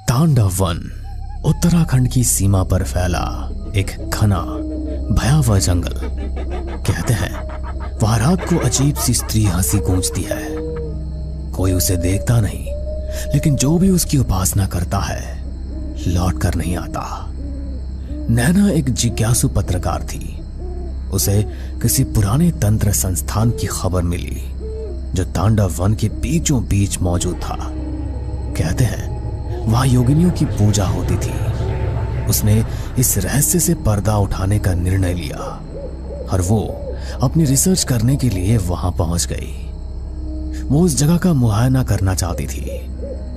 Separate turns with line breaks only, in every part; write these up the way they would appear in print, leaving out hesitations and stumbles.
तांडव वन उत्तराखंड की सीमा पर फैला एक घना भयावह जंगल। कहते हैं वहां रात को अजीब सी स्त्री हंसी गूंजती है। कोई उसे देखता नहीं, लेकिन जो भी उसकी उपासना करता है लौट कर नहीं आता। नैना एक जिज्ञासु पत्रकार थी। उसे किसी पुराने तंत्र संस्थान की खबर मिली जो तांडव वन के बीचों बीच मौजूद था। कहते हैं वहां योगिनियों की पूजा होती थी। उसने इस रहस्य से पर्दा उठाने का निर्णय लिया और वो अपनी रिसर्च करने के लिए वहां पहुंच गई। वो उस जगह का मुआयना करना चाहती थी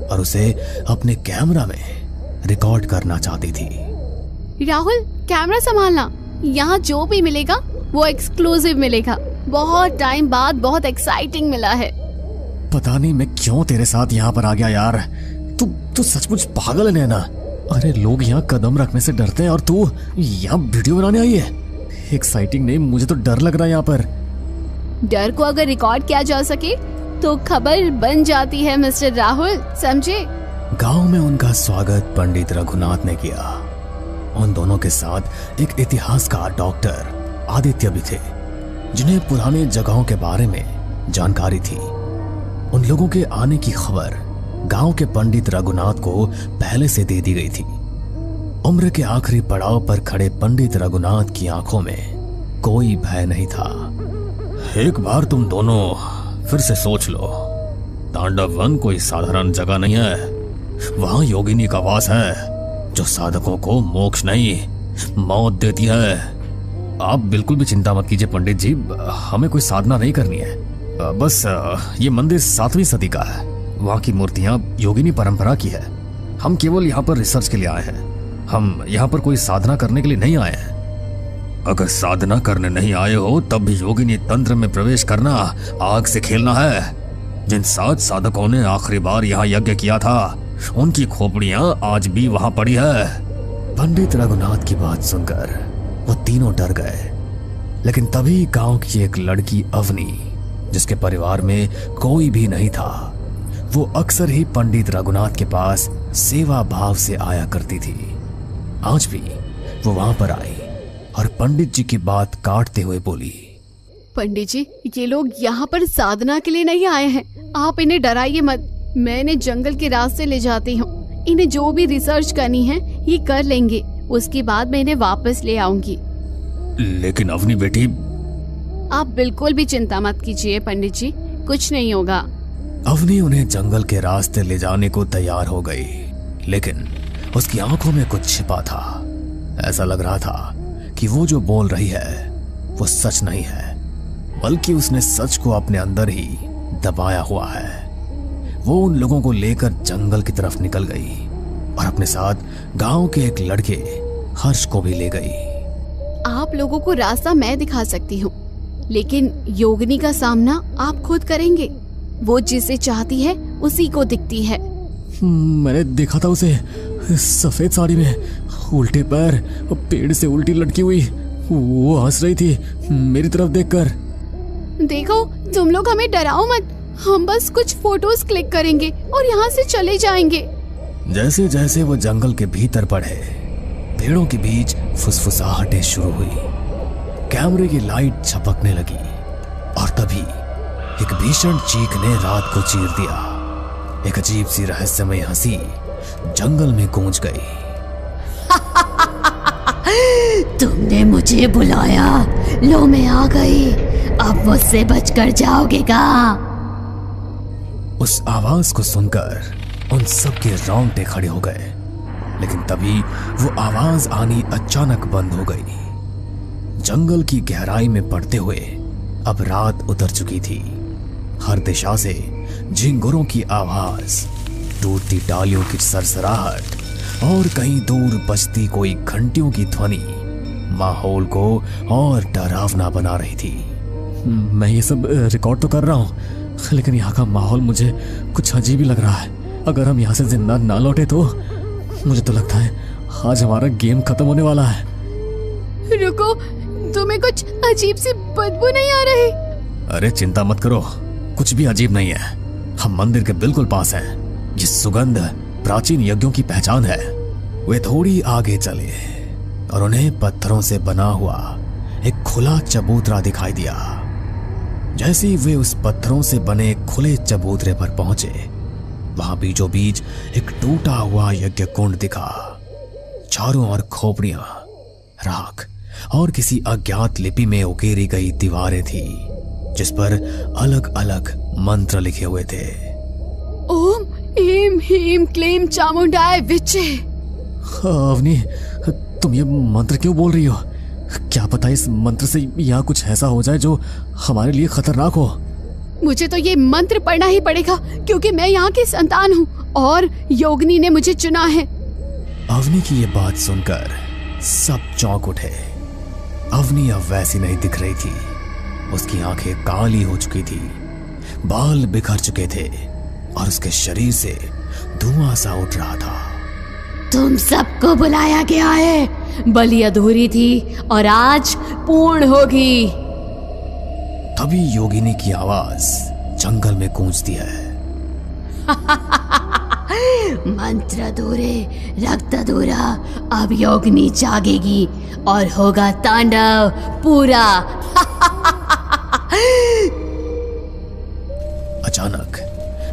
और उसे अपने कैमरा में रिकॉर्ड करना चाहती थी।
राहुल, कैमरा संभालना। यहाँ जो भी मिलेगा वो एक्सक्लूसिव मिलेगा। बहुत टाइम बाद बहुत एक्साइटिंग मिला है।
पता नहीं मैं क्यों तेरे साथ यहाँ पर आ गया यार। तू सचमुच पागल है नैना। अरे लोग यहाँ कदम रखने से डरते हैं और तू यहाँ वीडियो बनाने आई है। एक्साइटिंग नहीं, मुझे तो डर लग रहा है यहाँ पर।
डर को अगर रिकॉर्ड किया जा सके तो खबर बन जाती है मिस्टर राहुल, समझे?
गांव में उनका स्वागत पंडित रघुनाथ ने किया। उन दोनों के साथ एक इतिहासकार डॉक्टर आदित्य भी थे, जिन्हें पुराने जगहों के बारे में जानकारी थी। उन लोगों के आने की खबर गांव के पंडित रघुनाथ को पहले से दे दी गई थी। उम्र के आखिरी पड़ाव पर खड़े पंडित रघुनाथ की आंखों में कोई भय नहीं था। एक बार तुम दोनों फिर से सोच लो, तांडव वन कोई साधारण जगह नहीं है। वहां योगिनी का वास है जो साधकों को मोक्ष नहीं मौत देती है। आप बिल्कुल भी चिंता मत कीजिए पंडित जी, हमें कोई साधना नहीं करनी है। बस ये मंदिर 7वीं सदी का है। वहां की मूर्तियां योगिनी परंपरा की है। हम केवल यहाँ पर रिसर्च के लिए आए हैं। हम यहाँ पर कोई साधना करने के लिए नहीं आए हैं। अगर साधना करने नहीं आए हो तब भी योगिनी तंत्र में प्रवेश करना आग से खेलना है। जिन 7 साधकों ने आखिरी बार यहाँ यज्ञ किया था उनकी खोपड़ियां आज भी वहां पड़ी है। पंडित रघुनाथ की बात सुनकर वो तीनों डर गए। लेकिन तभी गांव की एक लड़की अवनी, जिसके परिवार में कोई भी नहीं था, वो अक्सर ही पंडित रघुनाथ के पास सेवा भाव से आया करती थी। आज भी वो वहां पर आई और पंडित जी की बात काटते हुए बोली,
पंडित जी, ये लोग यहाँ पर साधना के लिए नहीं आए हैं। आप इन्हें डराइए मत। मैं इन्हें जंगल के रास्ते ले जाती हूँ। इन्हें जो भी रिसर्च करनी है ये कर लेंगे। उसके बाद मैं इन्हें वापस ले आऊंगी।
लेकिन अवनी बेटी।
आप बिल्कुल भी चिंता मत कीजिए पंडित जी, कुछ नहीं होगा।
अवनी उन्हें जंगल के रास्ते ले जाने को तैयार हो गई, लेकिन उसकी आंखों में कुछ छिपा था। ऐसा लग रहा था कि वो जो बोल रही है वो सच नहीं है, बल्कि उसने सच को अपने अंदर ही दबाया हुआ है। वो उन लोगों को लेकर जंगल की तरफ निकल गई और अपने साथ गांव के एक लड़के हर्ष को भी ले गई।
आप लोगों को रास्ता मैं दिखा सकती हूँ, लेकिन योगिनी का सामना आप खुद करेंगे। वो जिसे चाहती है उसी को दिखती है।
मैंने देखा था उसे सफेद साड़ी में, उल्टे पैर और पेड़ से उल्टी लटकी हुई। वो हंस रही थी मेरी तरफ देखकर।
देखो, तुम लोग हमें डराओ मत। हम बस कुछ फोटोज क्लिक करेंगे और यहाँ से चले जाएंगे।
जैसे जैसे वो जंगल के भीतर बढ़े, पेड़ों के बीच फुसफुसाहटें शुरू हुई। कैमरे की लाइट झपकने लगी और तभी एक भीषण चीख ने रात को चीर दिया। एक अजीब सी रहस्यमय हंसी जंगल में गूंज गई।
तुमने मुझे बुलाया, लो मैं आ गई। अब मुझसे बचकर जाओगे क्या?
उस आवाज को सुनकर उन सब के रोंगटे खड़े हो गए, लेकिन तभी वो आवाज आनी अचानक बंद हो गई। जंगल की गहराई में पड़ते हुए अब रात उतर चुकी थी। हर दिशा से झिंगुरों की आवाज, टूटती डालियों की सरसराहट और कहीं दूर बजती कोई घंटियों की ध्वनि माहौल को और डरावना बना रही थी। मैं ये सब रिकॉर्ड तो कर रहा हूँ, लेकिन यहाँ का माहौल मुझे कुछ अजीब ही लग रहा है। अगर हम यहाँ से जिंदा ना लौटे तो मुझे तो लगता है आज हमारा गेम खत्म होने वाला है।
रुको, तुम्हें कुछ अजीब सी बदबू नहीं आ रही?
अरे चिंता मत करो, कुछ भी अजीब नहीं है। हम मंदिर के बिल्कुल पास हैं। जिस सुगंध प्राचीन यज्ञों की पहचान है। वे थोड़ी आगे चले और उन्हें पत्थरों से बना हुआ एक खुला चबूतरा दिखाई दिया। जैसे ही वे उस पत्थरों से बने खुले चबूतरे पर पहुंचे, वहां बीचों बीच एक टूटा हुआ यज्ञ कुंड दिखा। चारों ओर खोपड़ियां, राख और किसी अज्ञात लिपि में उकेरी गई दीवारें थी, जिस पर अलग अलग मंत्र लिखे हुए थे।
ओम ह्रीं ह्रीं क्लीं चामुंडाय विचे।
अवनी, तुम ये मंत्र क्यों बोल रही हो? क्या पता इस मंत्र से यहाँ कुछ ऐसा हो जाए जो हमारे लिए खतरनाक हो।
मुझे तो ये मंत्र पढ़ना ही पड़ेगा, क्योंकि मैं यहाँ की संतान हूँ और योगिनी ने मुझे चुना है।
अवनी की ये बात सुनकर सब चौंक उठे। अवनी अब वैसी नहीं दिख रही थी। उसकी आंखें काली हो चुकी थी, बाल बिखर चुके थे और उसके शरीर से धुआं सा उठ रहा था।
तुम सबको बुलाया गया है। बलि अधूरी थी और आज पूर्ण होगी।
तभी योगिनी की आवाज जंगल में गूंजती है।
मंत्र अधूरे, रक्त अधूरा, अब योगिनी जागेगी और होगा तांडव पूरा।
अचानक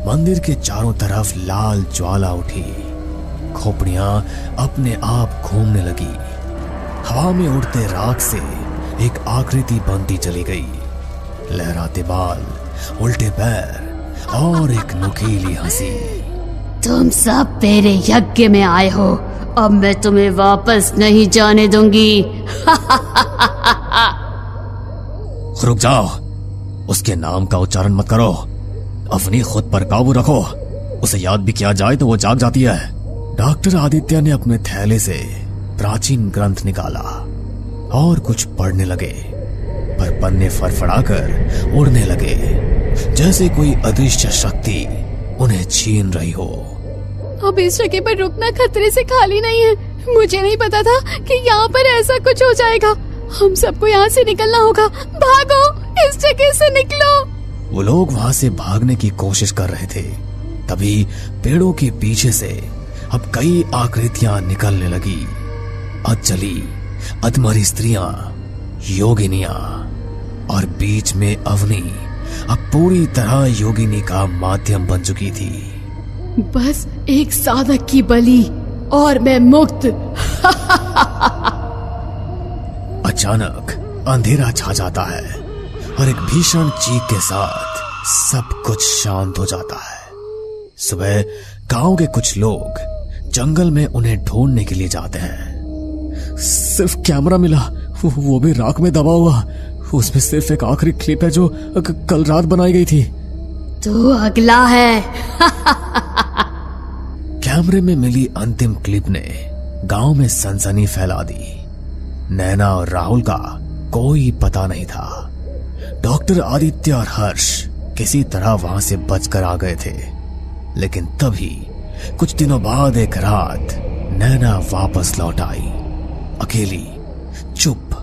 मंदिर के चारों तरफ लाल ज्वाला उठी। खोपड़ियां अपने आप घूमने लगी। हवा में उड़ते राख से एक आकृति बनती चली गई। लहराते बाल, उल्टे पैर और एक नुकीली हंसी।
तुम सब मेरे यज्ञ में आए हो, अब मैं तुम्हें वापस नहीं जाने दूंगी।
रुक जाओ, उसके नाम का उच्चारण मत करो। अपनी खुद पर काबू रखो। उसे याद भी किया जाए तो वो जाग जाती है। डॉक्टर आदित्य ने अपने थैले से प्राचीन ग्रंथ निकाला और कुछ पढ़ने लगे, पर पन्ने फड़फड़ाकर उड़ने लगे, जैसे कोई अदृश्य शक्ति उन्हें छीन रही हो।
अब इस जगह पर रुकना खतरे से खाली नहीं है। मुझे नहीं पता था कि यहाँ पर ऐसा कुछ हो जाएगा। हम सबको यहाँ से निकलना होगा। भागो, इस जगह से निकलो।
वो लोग वहां से भागने की कोशिश कर रहे थे। तभी पेड़ों के पीछे से अब कई आकृतियां निकलने लगी। अधजली, अधमरी स्त्रियां, योगिनियां और बीच में अवनी अब पूरी तरह योगिनी का माध्यम बन चुकी थी।
बस एक साधक की बलि और मैं मुक्त।
अचानक अंधेरा छा जाता है और एक भीषण चीख के साथ सब कुछ शांत हो जाता है। सुबह गांव के कुछ लोग जंगल में उन्हें ढूंढने के लिए जाते हैं। सिर्फ कैमरा मिला, वो भी राख में दबा हुआ। उसमें सिर्फ एक आखिरी क्लिप है जो कल रात बनाई गई थी।
तू अगला है।
कैमरे में मिली अंतिम क्लिप ने गांव में सनसनी फैला दी। नैना और राहुल का कोई पता नहीं था। डॉक्टर आदित्य और हर्ष किसी तरह वहां से बचकर आ गए थे, लेकिन तभी कुछ दिनों बाद एक रात नैना वापस लौट आई, अकेली, चुप,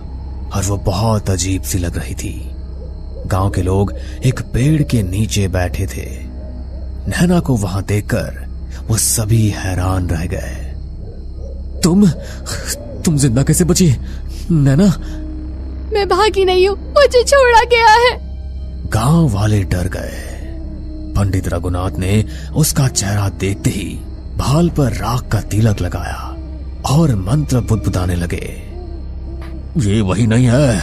और वो बहुत अजीब सी लग रही थी। गांव के लोग एक पेड़ के नीचे बैठे थे। नैना को वहां देखकर वो सभी हैरान रह गए। तुम जिंदा कैसे बची नैना?
मैं भागी नहीं हूँ, मुझे छोड़ा गया है।
गांव वाले डर गए। पंडित रघुनाथ ने उसका चेहरा देखते ही भाल पर राख का तिलक लगाया और मंत्र बुदबुदाने लगे। ये वही नहीं है,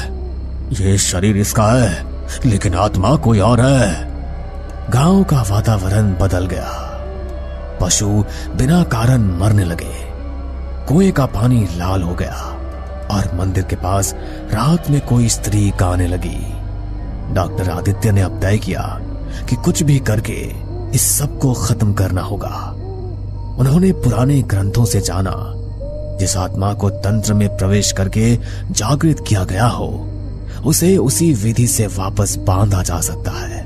ये शरीर इसका है, लेकिन आत्मा कोई और है। गांव का वातावरण बदल गया। पशु बिना कारण मरने लगे। कुएं का पानी लाल हो गया और मंदिर के पास रात में कोई स्त्री गाने लगी। डॉक्टर आदित्य ने अब तय किया कि कुछ भी करके इस सब को खत्म करना होगा। उन्होंने पुराने ग्रंथों से जाना, जिस आत्मा को तंत्र में प्रवेश करके जागृत किया गया हो, उसे उसी विधि से वापस बांधा जा सकता है।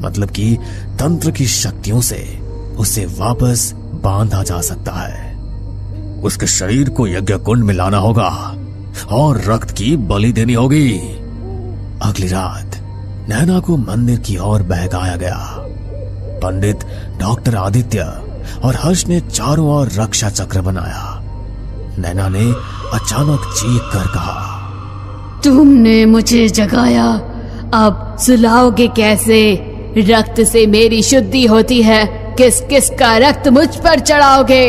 मतलब कि तंत्र की शक्तियों से उसे वापस बांधा जा सकता है। उसके शरीर को यज्ञ कुंड में लाना होगा, और रक्त की बलि देनी होगी। अगली रात नैना को मंदिर की ओर बहकाया गया। पंडित, डॉक्टर आदित्य और हर्ष ने चारों ओर रक्षा चक्र बनाया। नैना ने अचानक चीख कर कहा,
तुमने मुझे जगाया, अब सुलाओगे कैसे? रक्त से मेरी शुद्धि होती है, किस किस का रक्त मुझ पर चढ़ाओगे?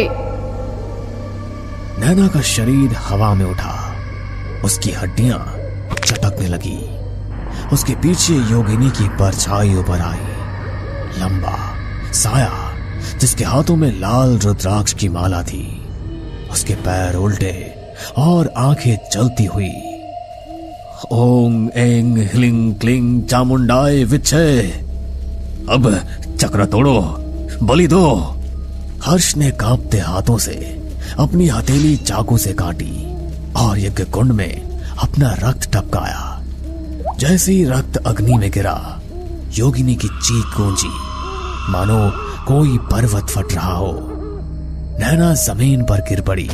नैना का शरीर हवा में उठा, उसकी हड्डियां चटकने लगी। उसके पीछे योगिनी की परछाई ऊपर आई, लंबा साया जिसके हाथों में लाल रुद्राक्ष की माला थी। उसके पैर उल्टे और आंखें जलती हुई। ओम एंग ह्लिंग क्लिंग चामुंडाय विच्छे, अब चक्र तोड़ो, बलि दो। हर्ष ने कांपते हाथों से अपनी हथेली चाकू से काटी और यज्ञ कुंड में अपना रक्त टपकाया। जैसे ही रक्त अग्नि में गिरा, योगिनी की चीख गूंजी, मानो कोई पर्वत फट रहा हो। नैना जमीन पर गिर पड़ी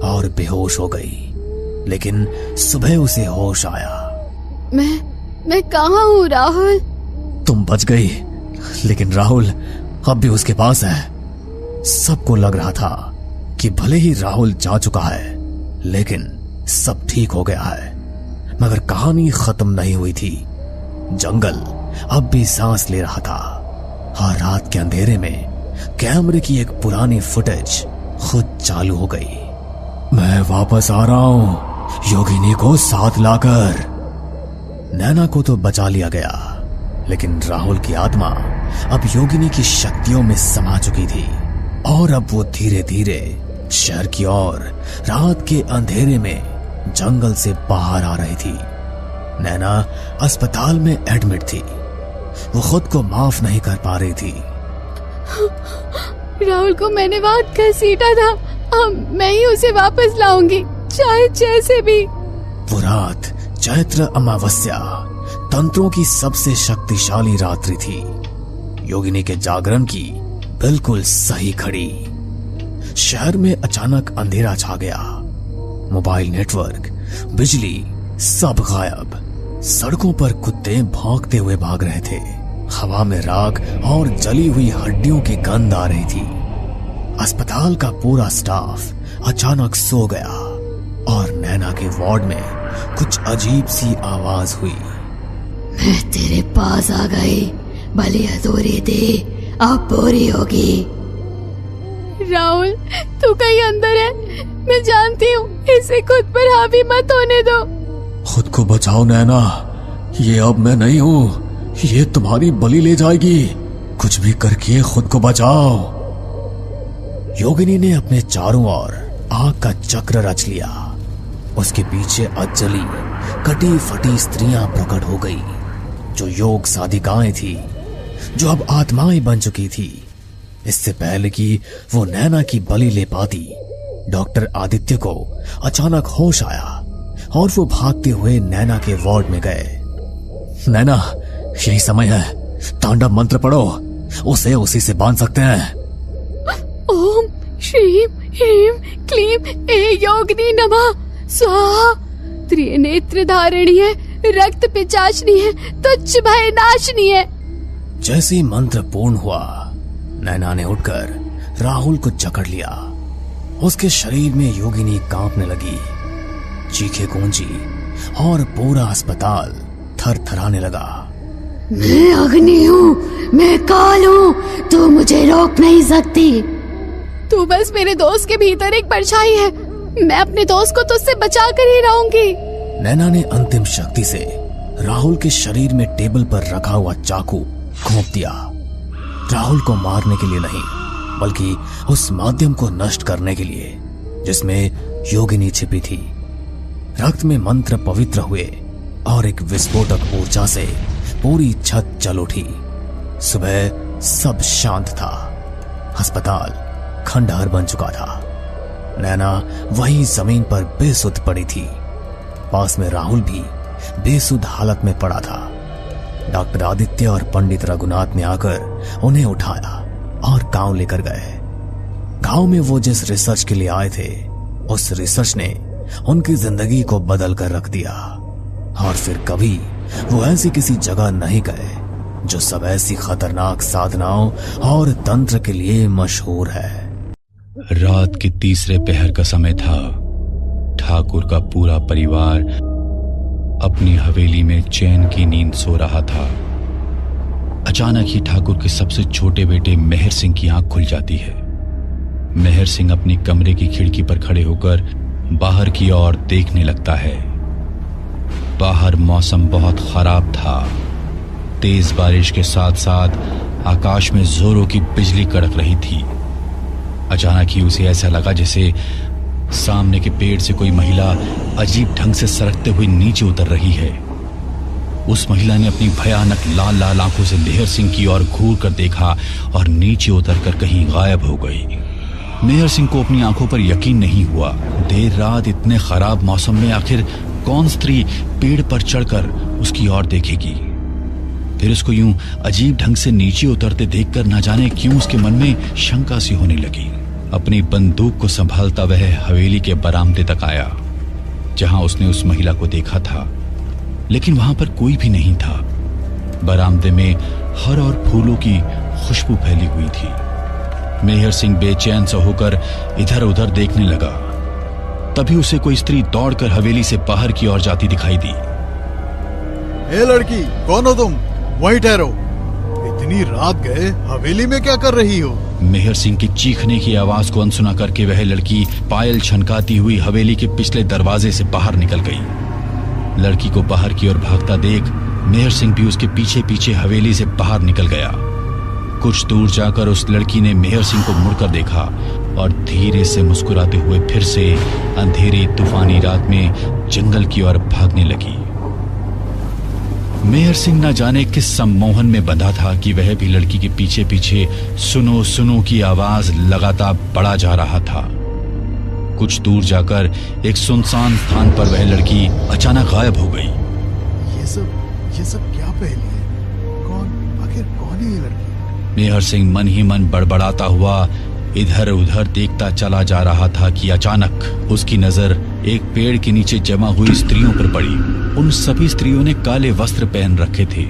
और बेहोश हो गई, लेकिन सुबह उसे होश आया।
मैं कहाँ हूँ राहुल?
तुम बच गई, लेकिन राहुल अब भी उसके पास है। सबको लग रहा था कि भले ही राहुल जा चुका है, लेकिन सब ठीक हो गया है। मगर कहानी खत्म नहीं हुई थी। जंगल अब भी सांस ले रहा था और रात के अंधेरे में कैमरे की एक पुरानी फुटेज खुद चालू हो गई। मैं वापस आ रहा हूं, योगिनी को साथ लाकर। नैना को तो बचा लिया गया, लेकिन राहुल की आत्मा अब योगिनी की शक्तियों में समा चुकी थी और अब वो धीरे धीरे शहर की ओर रात के अंधेरे में जंगल से बाहर आ रही थी। नैना अस्पताल में एडमिट थी। वो खुद को माफ नहीं कर पा रही थी।
राहुल को मैंने वहां घसीटा था, मैं ही उसे वापस लाऊंगी, चाहे जैसे भी।
वो रात चैत्र अमावस्या, तंत्रों की सबसे शक्तिशाली रात्रि थी। योगिनी के जागरण की बिल्कुल सही घड़ी। शहर में अचानक अंधेरा छा गया। मोबाइल नेटवर्क, बिजली, सब गायब। सड़कों पर कुत्ते भौंकते हुए भाग रहे थे। हवा में राख और जली हुई हड्डियों की गंध आ रही थी। अस्पताल का पूरा स्टाफ अचानक सो गया और नैना के वार्ड में कुछ अजीब सी आवाज हुई।
मैं तेरे पास आ गई, बलि अधूरी थी, अब पूरी होगी। राहुल, तू कहीं अंदर है, मैं जानती हूँ, इसे खुद पर हावी मत होने दो।
खुद को बचाओ नैना, ये अब मैं नहीं हूँ, ये तुम्हारी बलि ले जाएगी। कुछ भी करके खुद को बचाओ। योगिनी ने अपने चारों ओर आग का चक्र रच लिया। उसके पीछे अजली कटी फटी स्त्रियां प्रकट हो गई, जो योग साधिकाएं थी, जो अब आत्माएं बन चुकी थी। इससे पहले कि वो नैना की बलि ले पाती, डॉक्टर आदित्य को अचानक होश आया और वो भागते हुए नैना के वार्ड में गए। नैना, यही समय है, तांडव मंत्र पढ़ो, उसे उसी से बांध सकते हैं।
ओम श्रीम ह्रीम क्लीम ए योगिनी नमः स्वाहा। त्रिनेत्र धारिणी है, रक्त पिचाचनी है, तुच्छ भय नाशनी है।
जैसे ही मंत्र पूर्ण हुआ, नैना ने उठकर राहुल को जकड़ लिया। उसके शरीर में योगिनी कांपने लगी, चीखें गूंजी और पूरा अस्पताल थरथराने लगा।
मैं अग्नि हूँ, मैं काल हूँ, तू मुझे रोक नहीं सकती। तू बस मेरे दोस्त के भीतर एक परछाई है, मैं अपने दोस्त को तुझसे बचा कर ही रहूंगी।
नैना ने अंतिम शक्ति से राहुल के शरीर में टेबल पर रखा हुआ चाकू घोंप दिया। राहुल को मारने के लिए नहीं, बल्कि उस माध्यम को नष्ट करने के लिए जिसमें योगिनी छिपी थी। रक्त में मंत्र पवित्र हुए और एक विस्फोटक ऊर्जा से पूरी छत जल उठी। सुबह सब शांत था। अस्पताल खंडहर बन चुका था। नैना वहीं जमीन पर बेसुध पड़ी थी। पास में राहुल भी बेसुध हालत में पड़ा था। डॉक्टर आदित्य और पंडित रघुनाथ ने आकर उन्हें उठाया और गांव लेकर गए। गांव में वो जिस रिसर्च के लिए आए थे, उस रिसर्च ने उनकी जिंदगी को बदल कर रख दिया। और फिर कभी वो ऐसी किसी जगह नहीं गए जो सब ऐसी खतरनाक साधनाओं और तंत्र के लिए मशहूर है।
रात के तीसरे पहर का समय था। ठाकुर का पूरा परिवार अपनी हवेली में चैन की नींद सो रहा था। अचानक ही ठाकुर के सबसे छोटे बेटे मेहर सिंह की आंख खुल जाती है। मेहर सिंह अपनी कमरे की खिड़की पर खड़े होकर बाहर की ओर देखने लगता है। बाहर मौसम बहुत खराब था। तेज बारिश के साथ साथ आकाश में जोरों की बिजली कड़क रही थी। अचानक ही उसे ऐसा लगा जैसे सामने के पेड़ से कोई महिला अजीब ढंग से सरकते हुए नीचे उतर रही है। उस महिला ने अपनी भयानक लाल लाल आंखों से मेहर सिंह की ओर घूर कर देखा और नीचे उतरकर कहीं गायब हो गई। मेहर सिंह को अपनी आंखों पर यकीन नहीं हुआ। देर रात इतने खराब मौसम में आखिर कौन स्त्री पेड़ पर चढ़कर उसकी ओर देखेगी। फिर उसको यूं अजीब ढंग से नीचे उतरते देखकर न जाने क्यों उसके मन में शंका सी होने लगी। अपनी बंदूक को संभालता वह हवेली के बरामदे तक आया जहां उसने उस महिला को देखा था, लेकिन वहां पर कोई भी नहीं था। बरामदे में हर और फूलों की खुशबू फैली हुई थी। मेहर सिंह बेचैन सा होकर इधर उधर देखने लगा। तभी उसे कोई स्त्री दौड़कर हवेली से बाहर की ओर जाती दिखाई दी।
ए लड़की, कौन हो तुम? वहीं ठहरो। इतनी रात गए हवेली में क्या कर रही हो?
मेहर सिंह की चीखने की आवाज को अनसुना करके वह लड़की पायल छनकाती हुई हवेली के पिछले दरवाजे से बाहर निकल गई। लड़की को बाहर की ओर भागता देख मेहर सिंह भी उसके पीछे पीछे हवेली से बाहर निकल गया। कुछ दूर जाकर उस लड़की ने मेहर सिंह को मुड़कर देखा और धीरे से मुस्कुराते हुए फिर से अंधेरी तूफानी रात में जंगल की ओर भागने लगी। मेहर सिंह न जाने किस सम्मोहन में बंधा था कि वह भी लड़की के पीछे पीछे सुनो सुनो की आवाज लगातार बढ़ा जा रहा था। कुछ दूर जाकर एक सुनसान स्थान पर वह लड़की अचानक गायब हो गई।
ये सब क्या पहेली है? आखिर कौन है ये लड़की?
मेहर सिंह मन ही मन बड़बड़ाता हुआ इधर उधर देखता चला जा रहा था कि अचानक उसकी नजर एक पेड़ के नीचे जमा हुई स्त्रियों पर पड़ी। उन सभी स्त्रियों ने काले वस्त्र पहन रखे थे।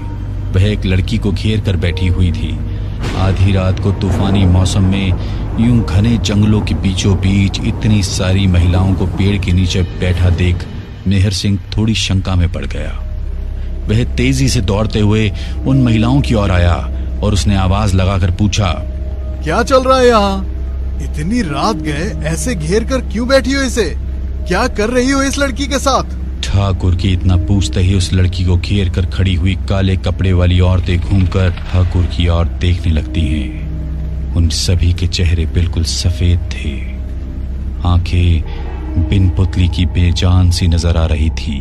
वह एक लड़की को घेर कर बैठी हुई थी। आधी रात को तूफानी मौसम में यूं घने जंगलों के बीचों बीच इतनी सारी महिलाओं को पेड़ के नीचे बैठा देख मेहर सिंह थोड़ी शंका में पड़ गया। वह तेजी से दौड़ते हुए उन महिलाओं की ओर आया और उसने आवाज लगाकर पूछा,
क्या चल रहा है यहाँ? इतनी रात गए ऐसे घेर कर क्यों बैठी हो? इसे क्या कर रही हो इस लड़की के साथ?
ठाकुर की इतना पूछते ही उस लड़की को घेर कर खड़ी हुई काले कपड़े वाली औरतें घूमकर ठाकुर की ओर देखने लगती हैं। उन सभी के चेहरे बिल्कुल सफेद थे। आंखें बिन पुतली की बेजान सी नजर आ रही थी।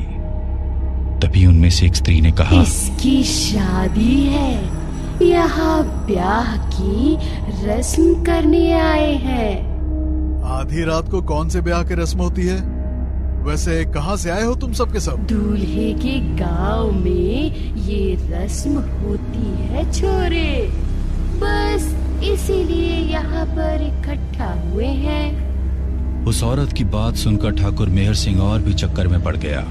तभी उनमें से एक स्त्री ने कहा,
इसकी शादी है, यहाँ ब्याह की रस्म करने आए हैं।
आधी रात को कौन से ब्याह की रस्म होती है? वैसे कहाँ से आए हो तुम सब के सब?
दूल्हे के गांव में ये रस्म होती है छोरे, बस इसीलिए यहाँ पर इकट्ठा हुए हैं।
उस औरत की बात सुनकर ठाकुर मेहर सिंह और भी चक्कर में पड़ गया।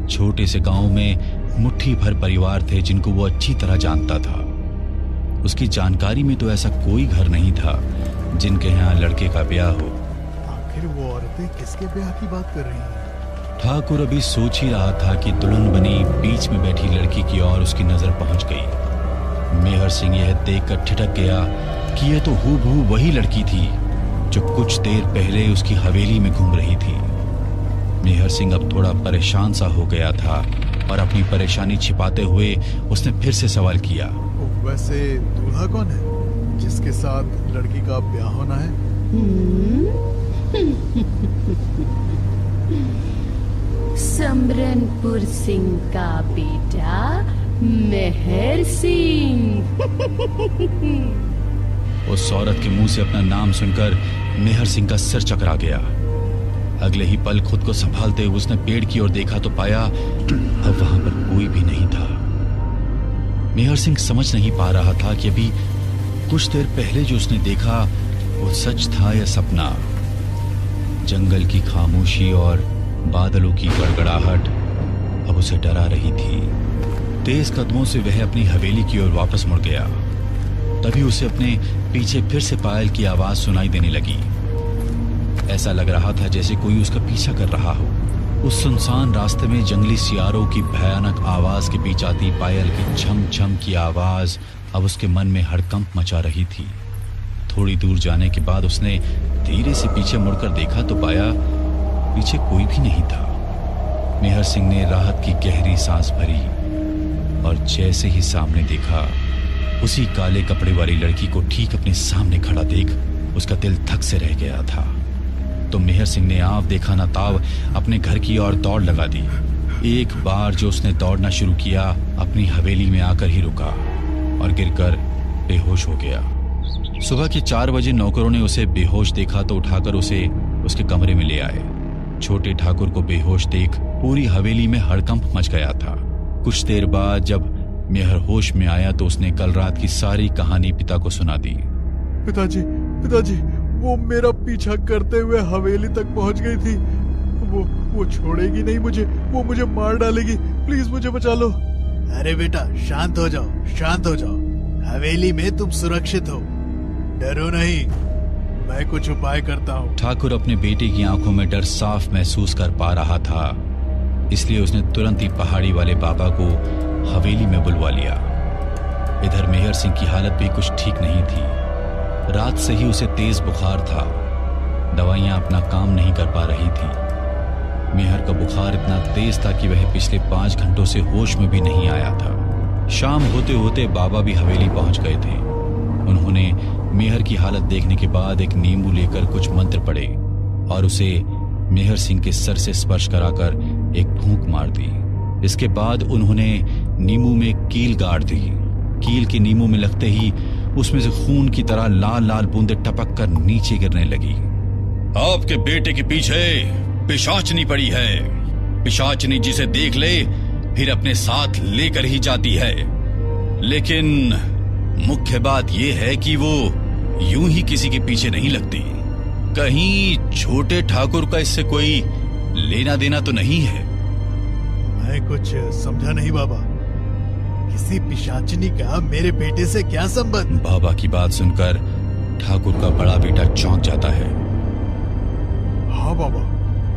छोटे से गांव में मुट्ठी भर परिवार थे जिनको वो अच्छी तरह जानता था। उसकी जानकारी में तो ऐसा कोई घर नहीं था जिनके यहाँ लड़के का ब्याह हो।
आखिर वो औरतें किसके ब्याह की बात कर रही हैं?
ठाकुर अभी सोच ही रहा था कि दुल्हन बनी बीच में बैठी लड़की की ओर उसकी नजर पहुंच गई। मेहर सिंह यह देखकर ठिठक गया कि यह तो हूबहू वही लड़की थी जो कुछ देर पहले उसकी हवेली में घूम रही थी। मेहर सिंह अब थोड़ा परेशान सा हो गया था और अपनी परेशानी छिपाते हुए उसने फिर से सवाल किया,
वैसे दूल्हा कौन है जिसके साथ लड़की का ब्याह होना है?
समरनपुर सिंह का बेटा मेहर सिंह।
उस औरत के मुंह से अपना नाम सुनकर मेहर सिंह का सिर चकरा गया। अगले ही पल खुद को संभालते हुए उसने पेड़ की ओर देखा तो पाया अब वहां पर कोई भी नहीं था। मेहर सिंह समझ नहीं पा रहा था कि अभी कुछ देर पहले जो उसने देखा वो सच था या सपना। जंगल की खामोशी और बादलों की गड़गड़ाहट अब उसे डरा रही थी। तेज कदमों से वह अपनी हवेली की ओर वापस मुड़ गया। तभी उसे अपने पीछे फिर से पायल की आवाज सुनाई देने लगी। ऐसा लग रहा था जैसे कोई उसका पीछा कर रहा हो। उस सुनसान रास्ते में जंगली सियारों की भयानक आवाज के बीच आती पायल की छम छम की आवाज अब उसके मन में हड़कंप मचा रही थी। थोड़ी दूर जाने के बाद उसने धीरे से पीछे मुड़कर देखा तो पाया पीछे कोई भी नहीं था। मेहर सिंह ने राहत की गहरी सांस भरी और जैसे ही सामने देखा उसी काले कपड़े वाली लड़की को ठीक अपने सामने खड़ा देख उसका दिल धक से रह गया था। तो मेहर सिंह ने आव देखा ना ताव अपने घर की ओर दौड़ लगा दी। एक बार जो उसने दौड़ना शुरू किया अपनी हवेली में आकर ही रुका और गिरकर बेहोश हो गया। सुबह के 4 बजे नौकरों ने उसे बेहोश देखा तो उठाकर उसे उसके कमरे में ले आए। छोटे ठाकुर को बेहोश देख पूरी हवेली में हड़कंप मच गया था। कुछ देर बाद जब मेहर होश में आया तो उसने कल रात की सारी कहानी पिता को सुना दी।
पिताजी, वो मेरा पीछा करते हुए हवेली तक पहुंच गई थी। वो छोड़ेगी नहीं मुझे, वो मुझे मार डालेगी। प्लीज मुझे बचा लो। अरे बेटा शांत हो जाओ। हवेली में तुम सुरक्षित हो, डरो नहीं, मैं कुछ उपाय करता हूँ।
ठाकुर अपने बेटे की आंखों में डर साफ महसूस कर पा रहा था, इसलिए उसने तुरंत ही पहाड़ी वाले बाबा को हवेली में बुलवा लिया। इधर मेहर सिंह की हालत भी कुछ ठीक नहीं थी। रात से ही उसे तेज बुखार था। दवाइयां अपना काम नहीं कर पा रही थी। मेहर का बुखार इतना तेज था कि वह पिछले 5 घंटों से होश में भी नहीं आया था। शाम होते होते बाबा भी हवेली पहुंच गए थे। उन्होंने मेहर की हालत देखने के बाद एक नींबू लेकर कुछ मंत्र पढ़े और उसे मेहर सिंह के सर से स्पर्श कराकर एक फूंक मार दी। इसके बाद उन्होंने नींबू में कील गाड़ दी। कील के नींबू में लगते ही उसमें से खून की तरह लाल लाल बूंदें टपक कर नीचे गिरने लगी। आपके बेटे के पीछे पिशाचनी पड़ी है। पिशाचनी जिसे देख ले फिर अपने साथ लेकर ही जाती है। लेकिन मुख्य बात यह है कि वो यूं ही किसी के पीछे नहीं लगती। कहीं छोटे ठाकुर का इससे कोई लेना देना तो नहीं है?
मैं कुछ समझा नहीं बाबा। किसी पिशाचिनी का मेरे बेटे से क्या संबंध?
बाबा की बात सुनकर ठाकुर का बड़ा बेटा चौंक जाता है।
हाँ बाबा,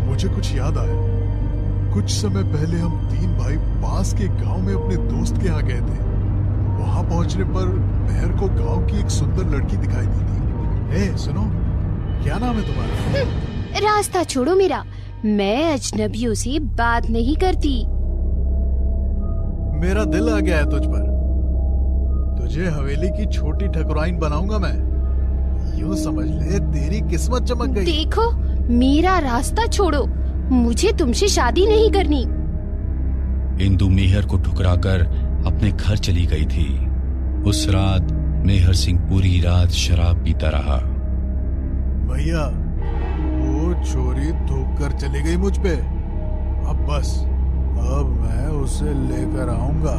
मुझे कुछ याद आया। कुछ समय पहले हम 3 भाई पास के गांव में अपने दोस्त के यहाँ गए थे। वहां पहुंचने पर मेहर को गांव की एक सुंदर लड़की दिखाई दी थी। ए, सुनो, क्या नाम है तुम्हारा?
रास्ता छोड़ो मेरा, मैं अजनबियों से बात नहीं करती।
मेरा दिल आ गया है तुझ पर। तुझे हवेली की छोटी ठकुराइन बनाऊंगा मैं। यूं समझ ले तेरी किस्मत चमक गई।
देखो, मेरा रास्ता छोड़ो, मुझे तुमसे शादी नहीं करनी।
इंदु मेहर को ठुकराकर अपने घर चली गई थी। उस रात मेहर सिंह पूरी रात शराब पीता रहा।
भैया, वो छोरी थूक कर चली गई मुझ पे। अब बस, अब मैं उसे लेकर आऊंगा,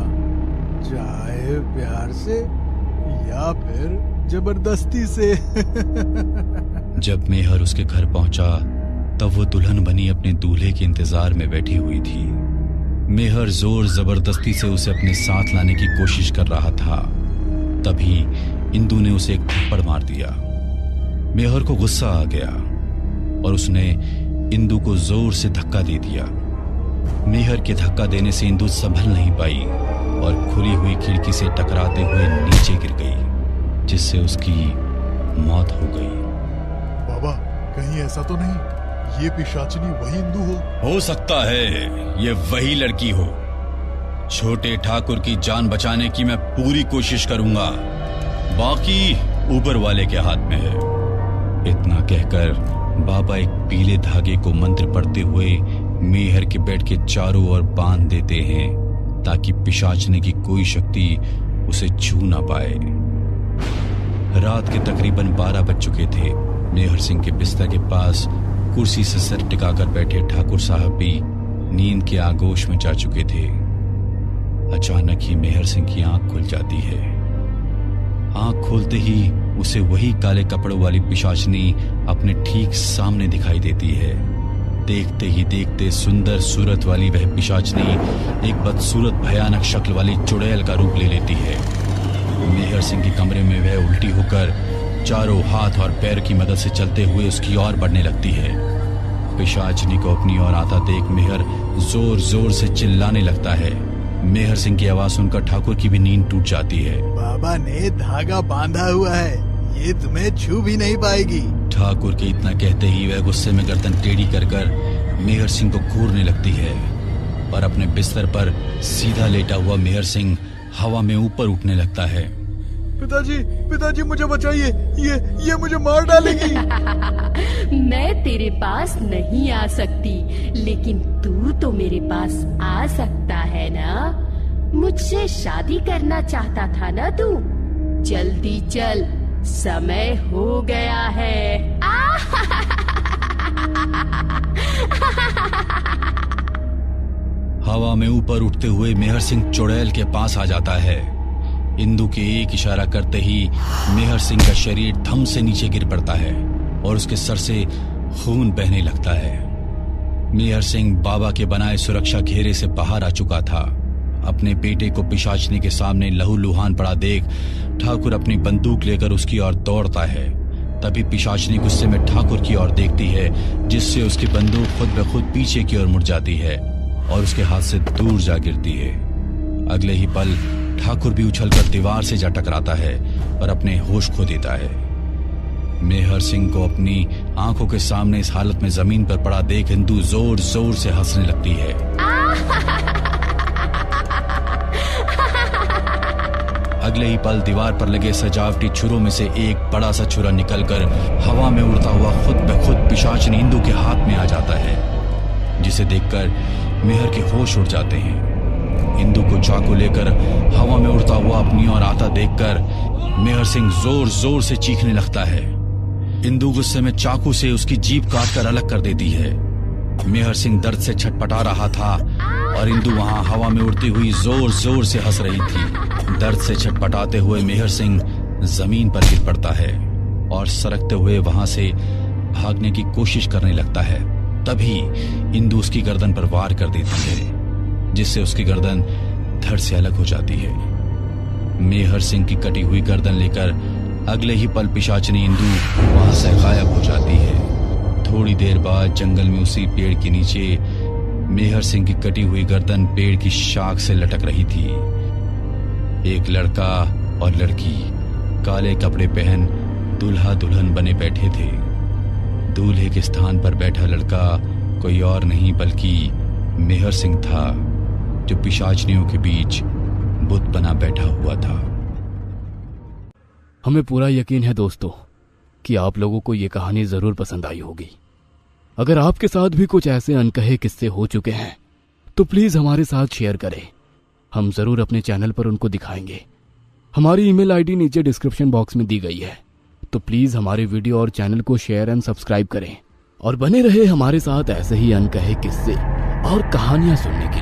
चाहे प्यार से या फिर जबरदस्ती से।
जब मेहर उसके घर पहुंचा तब वो दुल्हन बनी अपने दूल्हे के इंतजार में बैठी हुई थी। मेहर जोर जबरदस्ती से उसे अपने साथ लाने की कोशिश कर रहा था। तभी इंदु ने उसे एक थप्पड़ मार दिया। मेहर को गुस्सा आ गया और उसने इंदु को जोर से धक्का दे दिया। मेहर के धक्का देने से इंदु संभल नहीं पाई और खुली हुई खिड़की से टकराते हुए नीचे गिर गई, जिससे उसकी मौत हो गई।
बाबा, कहीं ऐसा तो नहीं ये पिशाचिनी वही इंदु
हो सकता है ये वही लड़की हो। छोटे ठाकुर की जान बचाने की मैं पूरी कोशिश करूंगा, बाकी ऊपर वाले के हाथ में है। इतना कहकर बाबा एक पीले धागे को मंत्र पढ़ते हुए मेहर के बेड के चारों ओर बांध देते हैं ताकि पिशाचने की कोई शक्ति उसे छू ना पाए। रात के तकरीबन 12 बज चुके थे। मेहर सिंह के बिस्तर के पास कुर्सी से सर टिकाकर बैठे ठाकुर साहब भी नींद के आगोश में जा चुके थे। अचानक ही मेहर सिंह की आंख खुल जाती है। आंख खोलते ही उसे वही काले कपड़ों वाली पिशाचनी अपने ठीक सामने दिखाई देती है। देखते ही देखते सुंदर सूरत वाली वह पिशाचनी एक बदसूरत भयानक शक्ल वाली चुड़ैल का रूप ले लेती है। मेहर सिंह के कमरे में वह उल्टी होकर चारों हाथ और पैर की मदद से चलते हुए उसकी ओर बढ़ने लगती है। पिशाचनी को अपनी ओर आता देख मेहर जोर जोर से चिल्लाने लगता है। मेहर सिंह की आवाज सुनकर ठाकुर की भी नींद टूट जाती है।
बाबा ने धागा बांधा हुआ है, ये तुम्हें छू भी नहीं पाएगी।
ठाकुर के इतना कहते ही वह गुस्से में गर्दन टेढ़ी कर मेहर सिंह को घूरने लगती है और अपने बिस्तर पर सीधा लेटा हुआ मेहर सिंह हवा में ऊपर उठने लगता है।
पिताजी मुझे बचाइए, ये मुझे मार डालेगी।
मैं तेरे पास नहीं आ सकती, लेकिन तू तो मेरे पास आ सकता है ना। मुझसे शादी करना चाहता था ना तू? जल्दी चल, समय हो गया है।
हवा में ऊपर उठते हुए मेहर सिंह चुड़ैल के पास आ जाता है। इंदु के एक इशारा करते ही मेहर सिंह का शरीर धम से नीचे गिर पड़ता है और उसके सर से खून बहने लगता है। मेहर सिंह बाबा के बनाए सुरक्षा घेरे से बाहर आ चुका था। अपने बेटे को पिशाचनी के सामने लहूलुहान पड़ा देख ठाकुर अपनी बंदूक लेकर उसकी ओर दौड़ता है। तभी पिशाचनी गुस्से में ठाकुर की ओर देखती है, जिससे उसकी बंदूक खुद ब खुद पीछे की ओर मुड़ जाती है और उसके हाथ से दूर जा गिरती है। अगले ही पल ठाकुर भी उछलकर दीवार से जा टकराता है और अपने होश खो देता है। मेहर सिंह को अपनी आंखों के सामने इस हालत में जमीन पर पड़ा देख इंदु जोर जोर से हंसने लगती है। अगले ही पल दीवार पर लगे सजावटी छुरों में से एक बड़ा सा छुरा निकलकर हवा में उड़ता हुआ खुद ब खुद पिशाचनी इंदु के हाथ में आ जाता है, जिसे देखकर मेहर के होश उड़ जाते हैं। इंदु को चाकू लेकर हवा में उड़ता हुआ अपनी ओर आता देखकर मेहर सिंह जोर जोर से चीखने लगता है। इंदु गुस्से में चाकू से उसकी जीभ काटकर अलग कर देती है। मेहर सिंह दर्द से छटपटा रहा था और इंदु वहां हवा में उड़ती हुई जोर जोर से हंस रही थी। दर्द से छटपटाते हुए मेहर सिंह जमीन पर गिर पड़ता है और सरकते हुए वहां से भागने की कोशिश करने लगता है। तभी इंदु उसकी गर्दन पर वार कर देती है, जिससे उसकी गर्दन धड़ से अलग हो जाती है। मेहर सिंह की कटी हुई गर्दन लेकर अगले ही पल पिशाचनी इंदु वहां से गायब हो जाती है। थोड़ी देर बाद जंगल में उसी पेड़ के नीचे मेहर सिंह की कटी हुई गर्दन पेड़ की शाख से लटक रही थी। एक लड़का और लड़की काले कपड़े पहन दूल्हा दुल्हन बने बैठे थे। दूल्हे के स्थान पर बैठा लड़का कोई और नहीं बल्कि मेहर सिंह था, जो पिशाचनियों के बीच बुत बना बैठा हुआ था।
हमें पूरा यकीन है दोस्तों कि आप लोगों को ये कहानी जरूर पसंद आई होगी। अगर आपके साथ भी कुछ ऐसे अनकहे किस्से हो चुके हैं तो प्लीज हमारे साथ शेयर करें, हम जरूर अपने चैनल पर उनको दिखाएंगे। हमारी ईमेल आईडी नीचे डिस्क्रिप्शन बॉक्स में दी गई है, तो प्लीज हमारे वीडियो और चैनल को शेयर एंड सब्सक्राइब करें और बने रहे हमारे साथ ऐसे ही अनकहे किस्से और कहानियां सुनने के लिए।